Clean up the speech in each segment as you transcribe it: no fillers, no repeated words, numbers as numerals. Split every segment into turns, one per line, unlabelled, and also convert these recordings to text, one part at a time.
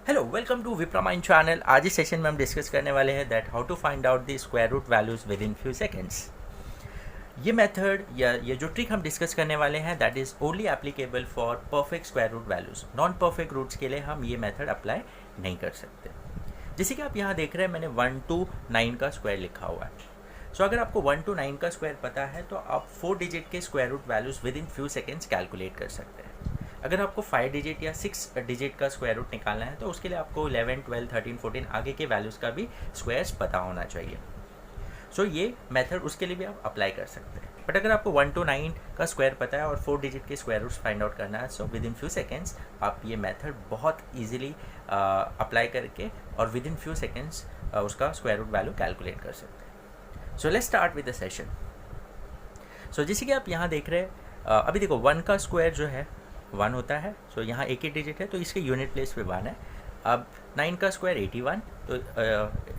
Hello, welcome to Vipra mind channel. आज इस session में हम डिस्कस करने वाले हैं that how to find out the square root values within few seconds. ये मेथड या ये जो ट्रिक हम डिस्कस करने वाले हैं that is only applicable for perfect square root values. Non perfect roots के लिए हम ये मेथड अप्लाई नहीं कर सकते। जैसे कि आप यहाँ देख रहे हैं, मैंने 1 to 9 का स्क्वायर लिखा हुआ है। सो अगर आपको 1 to 9 का स्क्वायर पता है तो आप 4 डिजिट के square root values within few seconds calculate कर सकते हैं। अगर आपको 5 डिजिट या 6 डिजिट का स्क्वायर रूट निकालना है तो उसके लिए आपको 11, 12, 13, 14 आगे के वैल्यूज़ का भी स्क्वायर्स पता होना चाहिए। सो ये मेथड उसके लिए भी आप अप्लाई कर सकते हैं। बट अगर आपको 1 to 9 का स्क्वायर पता है और 4 डिजिट के स्क्वायर रूट्स फाइंड आउट करना है, so within few seconds आप ये मेथड बहुत ईजिली अप्लाई करके और विद इन फ्यू सेकेंड्स उसका स्क्वायर रूट वैल्यू कैलकुलेट कर सकते हैं। So let's start with the session. So जैसे कि आप यहाँ देख रहे हैं, अभी देखो 1 का स्क्वायर जो है 1 होता है। सो यहाँ एक ही डिजिट है तो इसके यूनिट प्लेस पे 1 है। अब 9 का स्क्वायर 81, तो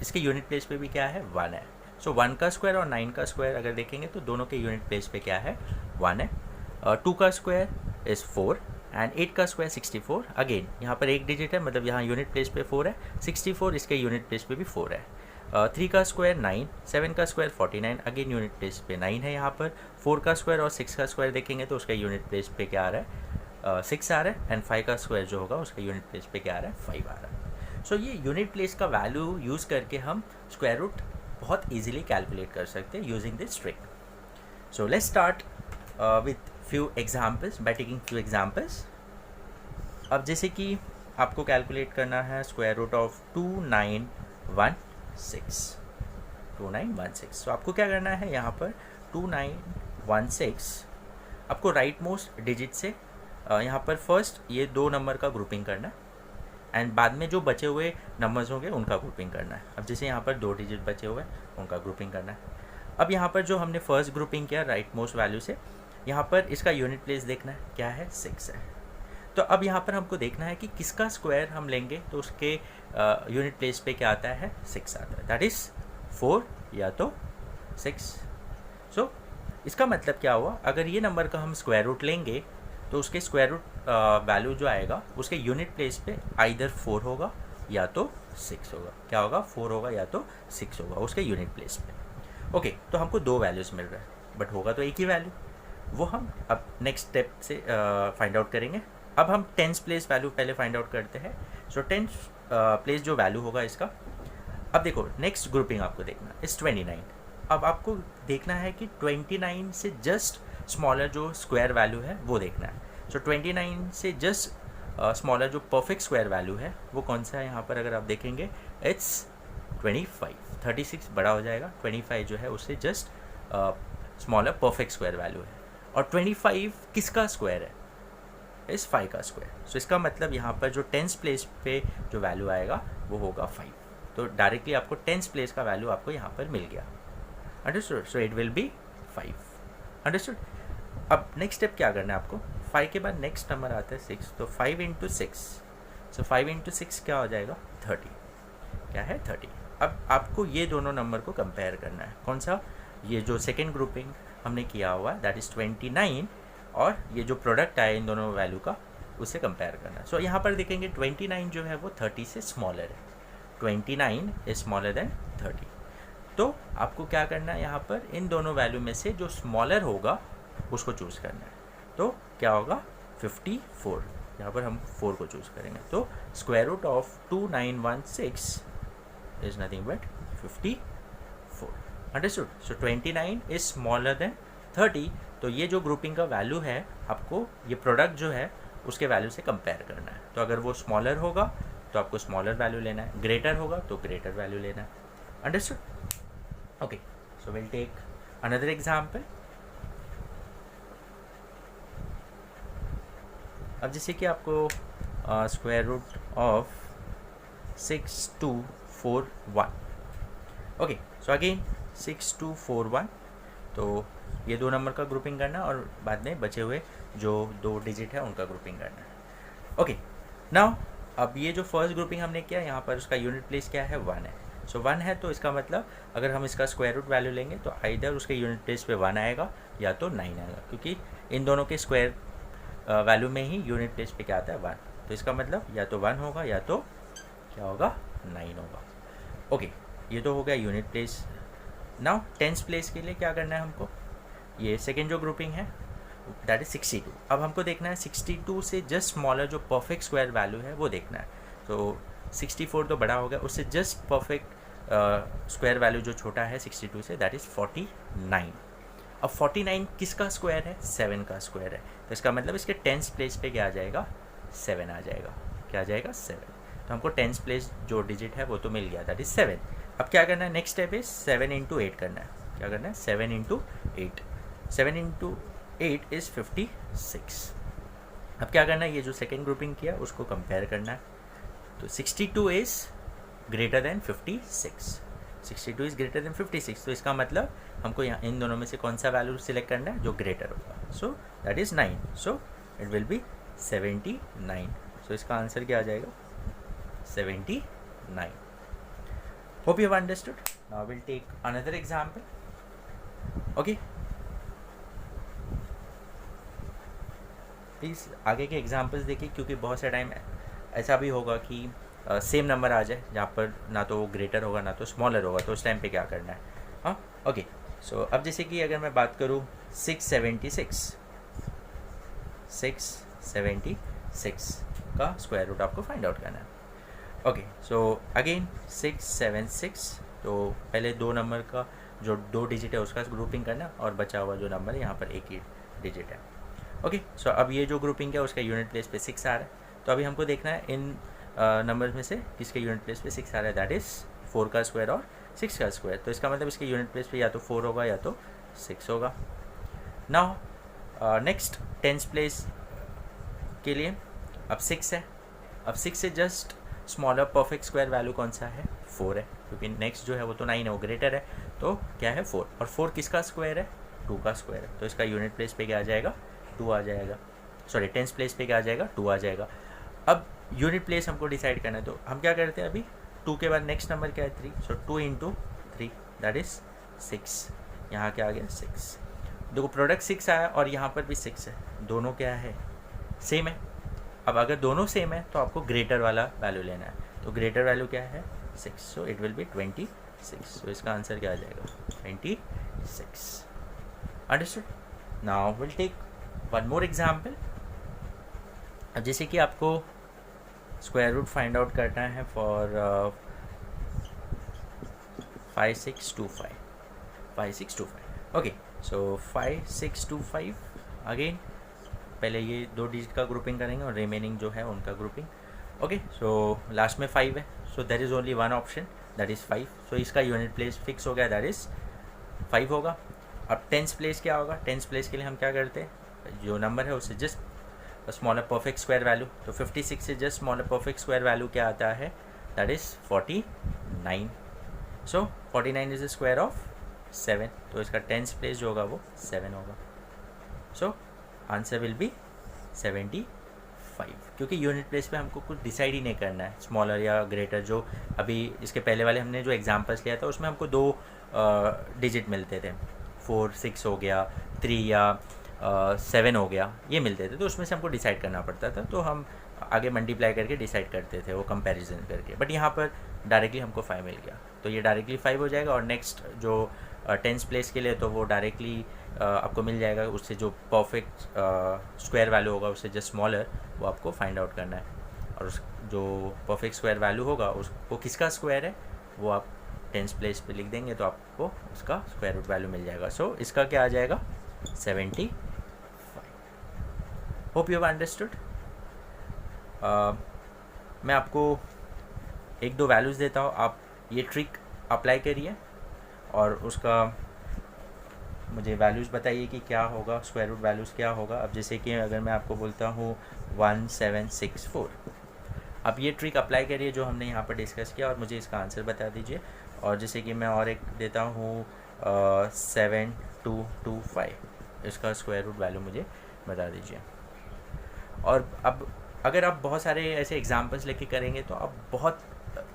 इसके यूनिट प्लेस पे भी क्या है, 1 है। सो 1 का स्क्वायर और 9 का स्क्वायर अगर देखेंगे तो दोनों के यूनिट प्लेस पे क्या है, 1 है। 2 का स्क्वायर इज़ 4 एंड 8 का स्क्वायर 64। अगेन यहाँ पर एक डिजिट है, मतलब यहाँ यूनिट प्लेस पे 4 है। 64 इसके यूनिट प्लेस पे भी 4 है। 3 का स्क्वायर 9, 7 का स्क्वायर 49, अगेन यूनिट प्लेस पे 9 है यहाँ पर। 4 का स्क्वायर और 6 का स्क्वायर देखेंगे तो उसका यूनिट प्लेस पे क्या आ रहा है, 6 आ रहा है। एंड 5 का स्क्वायर जो होगा उसका यूनिट प्लेस पे क्या आ रहा है, 5 आ रहा है। सो ये यूनिट प्लेस का वैल्यू यूज़ करके हम स्क्वायर रूट बहुत इजीली कैलकुलेट कर सकते हैं using this trick. So let's start with few examples by taking few examples. अब जैसे कि आपको कैलकुलेट करना है स्क्वायर रूट ऑफ 2916। सो आपको क्या करना है, यहाँ पर 2916 आपको राइट मोस्ट डिजिट से यहाँ पर फर्स्ट ये 2 नंबर का ग्रुपिंग करना है एंड बाद में जो बचे हुए नंबर्स होंगे उनका ग्रुपिंग करना है। अब जैसे यहाँ पर 2 डिजिट बचे हुए हैं उनका ग्रुपिंग करना है। अब यहाँ पर जो हमने फर्स्ट ग्रुपिंग किया राइट मोस्ट वैल्यू से, यहाँ पर इसका यूनिट प्लेस देखना है, क्या है, 6 है। तो अब यहाँ पर हमको देखना है कि किसका स्क्वायर हम लेंगे तो उसके यूनिट प्लेस पे क्या आता है, 6 आता है। दैट इज़ 4 या तो 6। सो इसका मतलब क्या हुआ, अगर ये नंबर का हम स्क्वायर रूट लेंगे तो उसके स्क्वायर रूट वैल्यू जो आएगा उसके यूनिट प्लेस पे आइदर 4 होगा या तो 6 होगा। क्या होगा, 4 होगा या तो 6 होगा उसके यूनिट प्लेस पे। ओके, तो हमको 2 वैल्यूज़ मिल रहा है बट होगा तो एक ही वैल्यू। वो हम अब नेक्स्ट स्टेप से फाइंड आउट करेंगे। अब हम टेंस प्लेस वैल्यू पहले फाइंड आउट करते हैं। सो टेंस प्लेस जो वैल्यू होगा इसका, अब देखो नेक्स्ट ग्रुपिंग आपको देखना इस 29। अब आपको देखना है कि 29 से जस्ट स्मॉलर जो स्क्वायर वैल्यू है वो देखना है। सो 29 से जस्ट स्मॉलर जो परफेक्ट स्क्वायर वैल्यू है वो कौन सा है, यहाँ पर अगर आप देखेंगे इट्स 25। 36 बड़ा हो जाएगा, 25 जो है उससे just smaller perfect square value है। और 25 किसका स्क्वायर है, इस 5 का स्क्वायर। सो इसका मतलब यहाँ पर जो टेंस प्लेस पे जो वैल्यू आएगा वो होगा 5। तो डायरेक्टली आपको टेंस प्लेस का वैल्यू आपको यहाँ पर मिल गया। Understood? So it will B 5। Understood? अब नेक्स्ट स्टेप क्या करना है आपको, 5 के बाद नेक्स्ट नंबर आता है 6, तो 5 इंटू 6। सो 5 इंटू 6 क्या हो जाएगा, 30। क्या है, 30। अब आपको ये दोनों नंबर को कंपेयर करना है। कौन सा, ये जो सेकेंड ग्रुपिंग हमने किया हुआ है दैट इज़ 29 और ये जो प्रोडक्ट आया इन दोनों वैल्यू का उससे कंपेयर करना है। सो यहाँ पर देखेंगे 29 जो है वो 30 से स्मॉलर है। 29 इज स्मॉलर देन 30। तो आपको क्या करना है, यहाँ पर इन दोनों वैल्यू में से जो स्मॉलर होगा उसको चूज़ करना है। तो क्या होगा, 54। यहाँ पर हम 4 को चूज़ करेंगे। तो square root of 2916 is nothing but 54। Understood? So 29 is smaller than 30। तो ये जो ग्रुपिंग का वैल्यू है आपको ये प्रोडक्ट जो है उसके वैल्यू से कंपेयर करना है। तो अगर वो स्मॉलर होगा तो आपको स्मॉलर वैल्यू लेना है, ग्रेटर होगा तो ग्रेटर वैल्यू लेना है। Understood? Okay, so will take another example. अब जैसे कि आपको square root of 6241। Okay, so again 6241। तो ये 2 नंबर का ग्रुपिंग करना और बाद में बचे हुए जो 2 डिजिट है उनका ग्रुपिंग करना है। ओके, नाउ अब ये जो फर्स्ट ग्रुपिंग हमने किया यहाँ पर उसका यूनिट प्लेस क्या है, 1 है। सो 1 है तो इसका मतलब अगर हम इसका स्क्वायर रूट वैल्यू लेंगे तो आइदर उसके यूनिट प्लेस पे 1 आएगा या तो 9 आएगा, क्योंकि इन दोनों के स्क्वायर वैल्यू में ही यूनिट प्लेस पे क्या आता है, 1। तो इसका मतलब या तो 1 होगा या तो क्या होगा 9 होगा। ओके, ये तो हो गया unit place. Now tens place के लिए क्या करना है हमको, ये सेकेंड जो ग्रुपिंग है दैट इज 62। अब हमको देखना है 62 से जस्ट स्मॉलर जो परफेक्ट स्क्वायर वैल्यू है वो देखना है। तो 64 तो बड़ा हो गया, उससे जस्ट परफेक्ट स्क्वायर वैल्यू जो छोटा है 62 से दैट इज़ 49। अब 49 किसका स्क्वायर है, 7 का स्क्वायर है। तो इसका मतलब इसके टेंस प्लेस पे क्या आ जाएगा, 7 आ जाएगा। क्या आ जाएगा, 7। तो हमको टेंस प्लेस जो डिजिट है वो तो मिल गया, दैट इज़ 7। अब क्या करना है, नेक्स्ट स्टेप इज 7 इंटू 8 करना है। क्या करना है, 7 इंटू 8। 7 into 8 is 56। अब क्या करना है, ये जो सेकेंड ग्रुपिंग किया उसको कंपेयर करना है। तो 62 is greater than 56। 62 is greater than 56। तो इसका मतलब हमको यहाँ इन दोनों में से कौन सा वैल्यू सिलेक्ट करना है, जो ग्रेटर होगा। So that is 9। So it will be 79। सो इसका आंसर क्या आ जाएगा, 79। Hope you have understood. Now will take another example. Okay, please आगे के एग्जाम्पल्स देखिए, क्योंकि बहुत से टाइम ऐसा भी होगा कि सेम नंबर आ जाए जहाँ पर ना तो ग्रेटर होगा ना तो स्मॉलर होगा, तो उस टाइम पे क्या करना है। हाँ, ओके। सो अब जैसे कि अगर मैं बात करूँ 676 का स्क्वायर रूट आपको फाइंड आउट करना है। Okay, so again 676। तो पहले दो नंबर का जो 2 डिजिट है उसका ग्रुपिंग करना, और बचा हुआ जो नंबर है यहाँ पर एक ही डिजिट है। ओके, सो अब ये जो ग्रुपिंग है उसका यूनिट प्लेस पे 6 आ रहा है। तो अभी हमको देखना है इन नंबर्स में से किसके यूनिट प्लेस पे 6 आ रहा है, दैट इज़ 4 का स्क्वायर और 6 का स्क्वायर। तो इसका मतलब इसके यूनिट प्लेस पे या तो 4 होगा या तो 6 होगा। नाउ नेक्स्ट टेंस प्लेस के लिए अब 6 है। अब 6 से just smaller perfect square value कौन सा है, 4 है, क्योंकि नेक्स्ट जो है वो तो 9 है, वो ग्रेटर है। तो क्या है, 4। और 4 किसका स्क्वायर है, 2 का स्क्वायर है। तो इसका यूनिट प्लेस पे क्या आ जाएगा, 2 आ जाएगा। सॉरी, टेंस प्लेस पे क्या आ जाएगा, 2 आ जाएगा। अब यूनिट प्लेस हमको डिसाइड करना है, तो हम क्या करते हैं, अभी 2 के बाद नेक्स्ट नंबर क्या है, 3। सो 2 इंटू 3 दैट इज़ 6। यहाँ क्या आ गया, 6। देखो प्रोडक्ट 6 आया और यहाँ पर भी 6 है, दोनों क्या है, सेम है। अब अगर दोनों सेम है तो आपको ग्रेटर वाला वैल्यू लेना है। तो ग्रेटर वैल्यू क्या है, 6। So it will be 26। तो इसका आंसर क्या आ जाएगा, 26। Understood. Now will take one more example. अब जैसे कि आपको स्क्वायर रूट फाइंड आउट करना है फॉर 5625। ओके, सो 5625 अगेन पहले ये 2 डिजिट का ग्रुपिंग करेंगे और रिमेनिंग जो है उनका ग्रुपिंग। ओके, सो लास्ट में 5 है, so there is only one option that is 5। So इसका यूनिट प्लेस फिक्स हो गया, दैट इज़ 5 होगा। अब टेंस प्लेस क्या होगा, टेंस प्लेस के लिए हम क्या करते हैं, जो नंबर है उससे just smaller perfect square value. तो 56 से just smaller perfect square value क्या आता है, that is 49। So 49 is the square of 7। तो इसका टेंस प्लेस जो होगा वो 7 होगा। सो आंसर विल बी 75, क्योंकि यूनिट प्लेस पे हमको कुछ डिसाइड ही नहीं करना है, स्मॉलर या ग्रेटर। जो अभी इसके पहले वाले हमने जो एग्जांपल्स लिया था उसमें हमको 2 डिजिट मिलते थे, 4 6 हो गया, 3 या 7 हो गया, ये मिलते थे। तो उसमें से हमको डिसाइड करना पड़ता था, तो हम आगे मल्टीप्लाई करके डिसाइड करते थे वो कंपैरिजन करके। बट यहाँ पर डायरेक्टली हमको 5 मिल गया, तो ये डायरेक्टली 5 हो जाएगा। और नेक्स्ट जो टेंस प्लेस के लिए तो वो डायरेक्टली आपको मिल जाएगा, उससे जो परफेक्ट स्क्वायर वैल्यू होगा उससे जस्ट स्मॉलर, वो आपको फाइंड आउट करना है। और उस जो परफेक्ट स्क्वायर वैल्यू होगा उसको किसका स्क्वायर है वो आप टेंस प्लेस पे लिख देंगे, तो आपको उसका स्क्वायर रूट वैल्यू मिल जाएगा। सो इसका क्या आ जाएगा, 75। Hope you have understood. मैं आपको 1-2 वैल्यूज़ देता हूँ, आप ये ट्रिक अप्लाई करिए और उसका मुझे वैल्यूज़ बताइए कि क्या होगा, स्क्वायर रूट वैल्यूज़ क्या होगा। अब जैसे कि अगर मैं आपको बोलता हूँ 1764, अब ये ट्रिक अप्लाई करिए जो हमने यहाँ पर डिस्कस किया और मुझे इसका आंसर बता दीजिए। और जैसे कि मैं और एक देता हूँ 7225, इसका स्क्वायर रूट वैल्यू मुझे बता दीजिए। और अब अगर आप बहुत सारे ऐसे एग्जांपल्स लेके करेंगे तो आप बहुत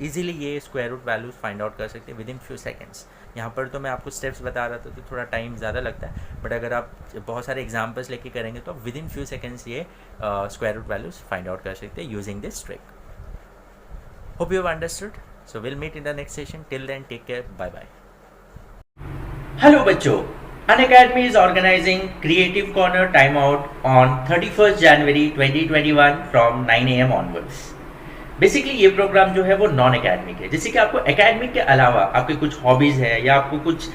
इजीली ये square root values find out कर सकते हैं विद इन फ्यू सेकेंड्स। यहाँ पर तो मैं आपको स्टेप्स बता रहा था तो थोड़ा टाइम ज़्यादा लगता है, बट अगर आप बहुत सारे एग्जांपल्स लेके करेंगे तो विद इन फ्यू सेकेंड्स ये square root values find out कर सकते हैं using this trick. Hope you have understood. So we'll meet in the next session. Till then, take care. Bye bye. Hello बच्चों, Unacademy is organizing Creative Corner Timeout on 31st January 2021 from 9 AM onwards. Basically ये programme जो है वो non academic है, जैसे कि आपको academic के अलावा आपके कुछ हॉबीज़ है या आपको कुछ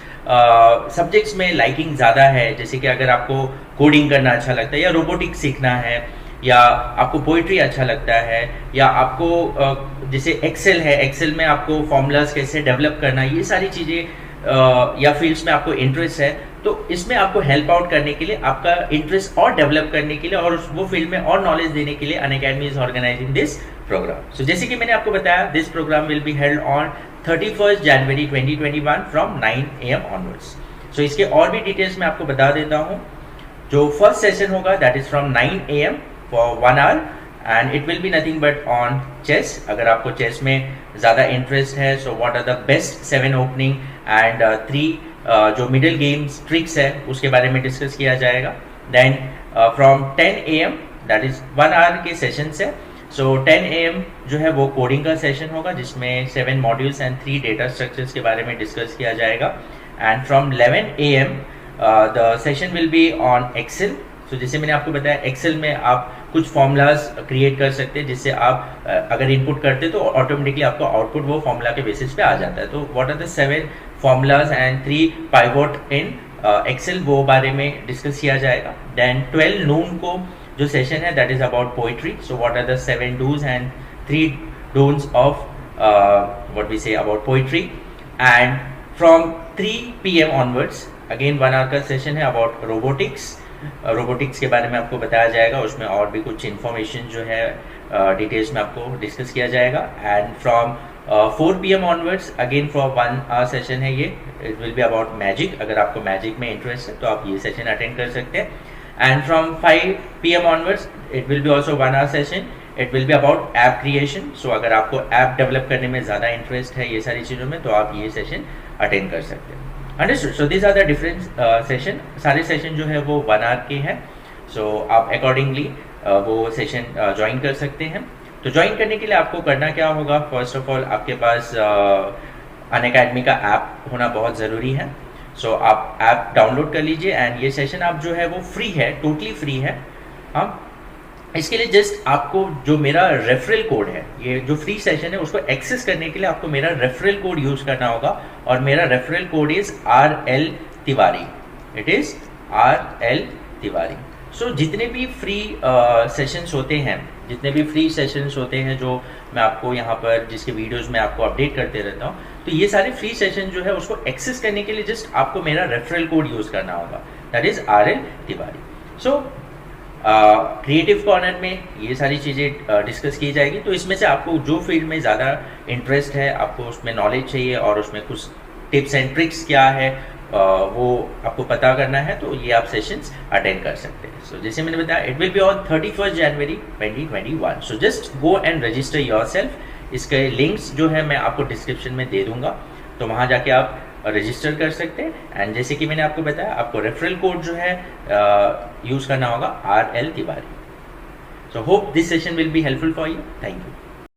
सब्जेक्ट्स में लाइकिंग ज़्यादा है, जैसे कि अगर आपको कोडिंग करना अच्छा लगता है या रोबोटिक्स सीखना है या आपको पोइट्री अच्छा लगता है या आपको जैसे एक्सेल है, एक्सेल में आपको फॉर्मूलाज कैसे डेवलप करना, ये सारी चीज़ें या फील्ड्स में आपको इंटरेस्ट है, तो इसमें आपको हेल्प आउट करने के लिए, आपका इंटरेस्ट और डेवलप करने के लिए और वो फील्ड में और नॉलेज देने के लिए Unacademy is organising this programme. So जैसे कि मैंने आपको बताया, this programme will be held on 31st January 2021 from 9 AM onwards. So इसके और भी डिटेल्स मैं आपको बता देता हूँ. जो फर्स्ट सेशन होगा that is from 9 AM for 1 hour and it will be nothing but on chess. अगर आपको चेस में ज़्यादा इंटरेस्ट है, so what are the best 7 opening and 3 जो मिडिल गेम्स ट्रिक्स है उसके बारे में डिस्कस किया जाएगा. Then from 10 AM that is 1 hour के सेशंस है. सो 10 AM जो है वो कोडिंग का सेशन होगा जिसमें 7 मॉड्यूल्स एंड 3 डेटा स्ट्रक्चर्स के बारे में डिस्कस किया जाएगा. And from 11 AM the session will be on Excel. So जैसे मैंने आपको बताया, एक्सेल में आप कुछ फॉर्मूलाज क्रिएट कर सकते हैं जिससे आप अगर इनपुट करते तो ऑटोमेटिकली आपका आउटपुट वो फॉर्मूला के बेसिस पे आ जाता है. तो what are the 7 formulas and 3 pivot in Excel, वो बारे में डिस्कस किया जाएगा. देन 12 नून को जो सेशन है that is about poetry. So what are the 7 dos and 3 don'ts of what we say about poetry. And from 3 PM onwards again 1 hour का session है अबाउट रोबोटिक्स. रोबोटिक्स के बारे में आपको बताया जाएगा, उसमें और भी कुछ इन्फॉर्मेशन जो है डिटेल्स में आपको डिस्कस किया जाएगा. And from 4 PM onwards again for 1 hour session है ये. It will be about magic. अगर आपको मैजिक में इंटरेस्ट है तो आप ये सेशन अटेंड कर सकते हैं. And from 5 PM onwards it will be also 1 hour session. It will be about app creation. So अगर आपको ऐप डेवलप करने में ज़्यादा इंटरेस्ट है ये सारी चीज़ों में, तो आप ये सेशन अटेंड कर सकते हैं. Understood. So these are the different session. सारे सेशन जो है वो 1 hour के हैं. सो आप अकॉर्डिंगली वो सेशन ज्वाइन कर सकते हैं. तो ज्वाइन करने के लिए आपको करना क्या होगा, फर्स्ट ऑफ ऑल आपके पास अनअकैडमी का ऐप होना बहुत ज़रूरी है. सो आप ऐप डाउनलोड कर लीजिए एंड ये सेशन आप जो है वो फ्री है, टोटली फ्री है. हाँ, इसके लिए जस्ट आपको जो मेरा रेफरल कोड है, ये जो फ्री सेशन है उसको एक्सेस करने के लिए आपको मेरा रेफरल कोड यूज़ करना होगा. और मेरा referral code is RL Tiwari. It is RL Tiwari. So जितने भी फ्री सेशंस होते हैं, जितने भी फ्री सेशंस होते हैं जो मैं आपको यहाँ पर जिसके वीडियोस में आपको अपडेट करते रहता हूँ, तो ये सारे फ्री सेशन जो है उसको एक्सेस करने के लिए जस्ट आपको मेरा रेफरल कोड यूज़ करना होगा, that is RL Tiwari. So creative corner में ये सारी चीज़ें डिस्कस की जाएगी. तो इसमें से आपको जो फील्ड में ज़्यादा इंटरेस्ट है, आपको उसमें नॉलेज चाहिए और उसमें कुछ टिप्स एंड ट्रिक्स क्या है वो आपको पता करना है, तो ये आप सेशंस अटेंड कर सकते हैं. सो जैसे मैंने बताया, it will be on 31st January 2021. So just go and register yourself. इसके लिंक्स जो है मैं आपको डिस्क्रिप्शन में दे दूंगा, तो वहाँ जाके आप रजिस्टर कर सकते हैं. एंड जैसे कि मैंने आपको बताया, आपको रेफरल कोड जो है यूज़ करना होगा RL Tiwari. So hope this session will be helpful for you. Thank you.